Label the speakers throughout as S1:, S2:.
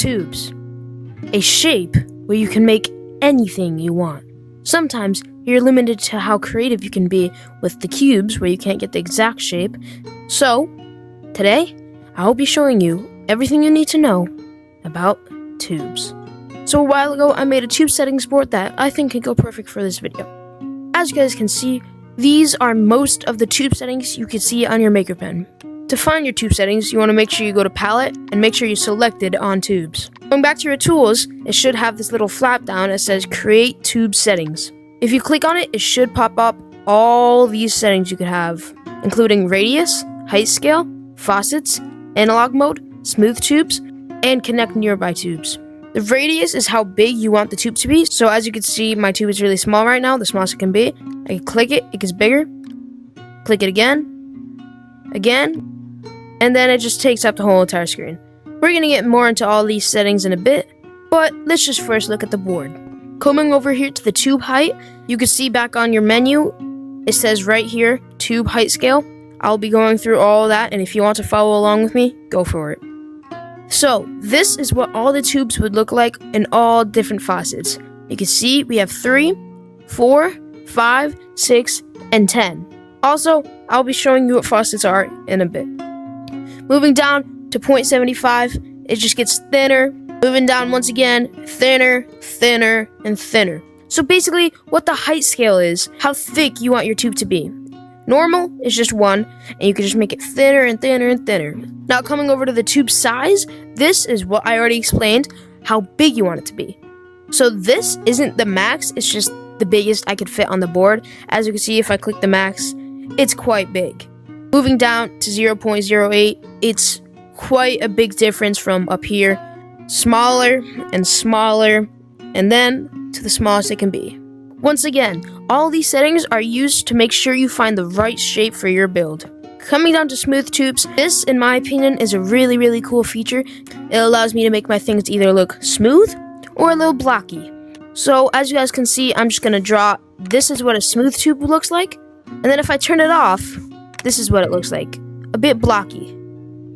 S1: tubes. A shape where you can make anything you want. Sometimes you're limited to how creative you can be with the cubes where you can't get the exact shape. So, today, I'll be showing you everything you need to know about tubes. So a while ago, I made a tube settings board that I think could go perfect for this video. As you guys can see, these are most of the tube settings you can see on your Maker Pen. To find your tube settings, you want to make sure you go to Palette and make sure you selected on tubes. Going back to your tools, it should have this little flap down that says Create Tube Settings. If you click on it, it should pop up all these settings you could have, including radius, height scale, faucets, analog mode, smooth tubes, and connect nearby tubes. The radius is how big you want the tube to be, so as you can see, my tube is really small right now, the smallest it can be. I can click it, it gets bigger. Click it again, and then it just takes up the whole entire screen. We're going to get more into all these settings in a bit, but let's just first look at the board. Coming over here to the tube height, you can see back on your menu, it says right here, tube height scale. I'll be going through all that, and if you want to follow along with me, go for it. So, this is what all the tubes would look like in all different faucets. You can see we have 3, 4, 5, 6, and 10. Also, I'll be showing you what faucets are in a bit. Moving down to 0.75, it just gets thinner. Moving down once again, thinner, thinner, and thinner. So basically, what the height scale is, how thick you want your tube to be. Normal is just 1, and you can just make it thinner and thinner and thinner. Now coming over to the tube size, this is what I already explained, how big you want it to be. So this isn't the max, it's just the biggest I could fit on the board. As you can see, if I click the max, it's quite big. Moving down to 0.08, it's quite a big difference from up here. Smaller and smaller, and then to the smallest it can be. Once again, all these settings are used to make sure you find the right shape for your build. Coming down to smooth tubes, this, in my opinion, is a really, really cool feature. It allows me to make my things either look smooth or a little blocky. So, as you guys can see, I'm just going to draw, this is what a smooth tube looks like. And then if I turn it off, this is what it looks like. A bit blocky.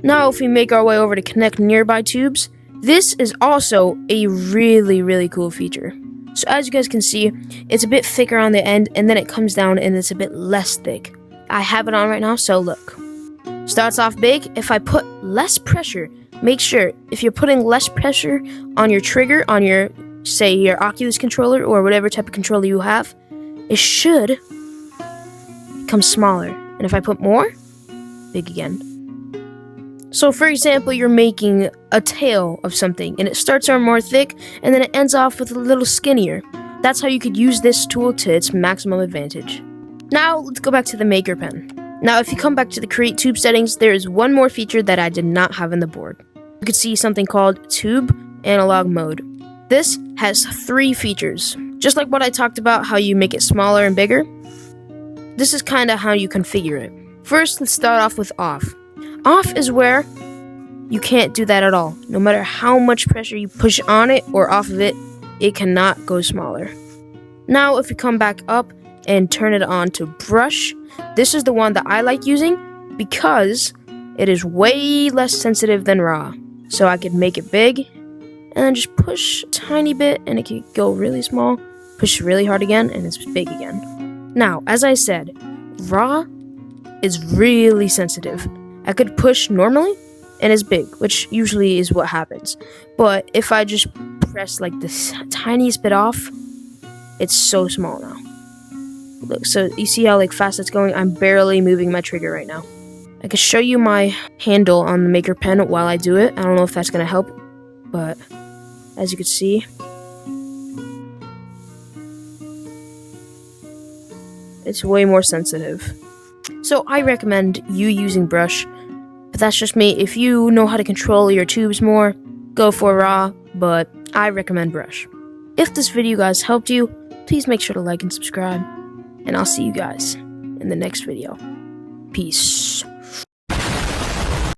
S1: Now, if we make our way over to connect nearby tubes, this is also a really, really cool feature. So as you guys can see, it's a bit thicker on the end, and then it comes down and it's a bit less thick. I have it on right now, so look. Starts off big. If I put less pressure, make sure if you're putting less pressure on your trigger, on your, say, your Oculus controller or whatever type of controller you have, it should become smaller. And if I put more, big again. So for example, you're making a tail of something and it starts out more thick and then it ends off with a little skinnier. That's how you could use this tool to its maximum advantage. Now let's go back to the Maker Pen. Now if you come back to the Create Tube settings, there is one more feature that I did not have in the board. You could see something called Tube Analog Mode. This has 3 features. Just like what I talked about, how you make it smaller and bigger. This is kind of how you configure it. First, let's start off with Off. Off is where you can't do that at all. No matter how much pressure you push on it or off of it, it cannot go smaller. Now if we come back up and turn it on to Brush, this is the one that I like using because it is way less sensitive than Raw. So I could make it big and then just push a tiny bit and it could go really small, push really hard again and it's big again. Now, as I said, Raw is really sensitive. I could push normally, and it's big, which usually is what happens. But if I just press like this tiniest bit off, it's so small now. Look, so you see how like fast it's going? I'm barely moving my trigger right now. I can show you my handle on the Maker Pen while I do it. I don't know if that's going to help, but as you can see, it's way more sensitive. So I recommend you using Brush. But that's just me. If you know how to control your tubes more, go for Raw, but I recommend Brush. If this video guys helped you, please make sure to like and subscribe, and I'll see you guys in the next video. Peace.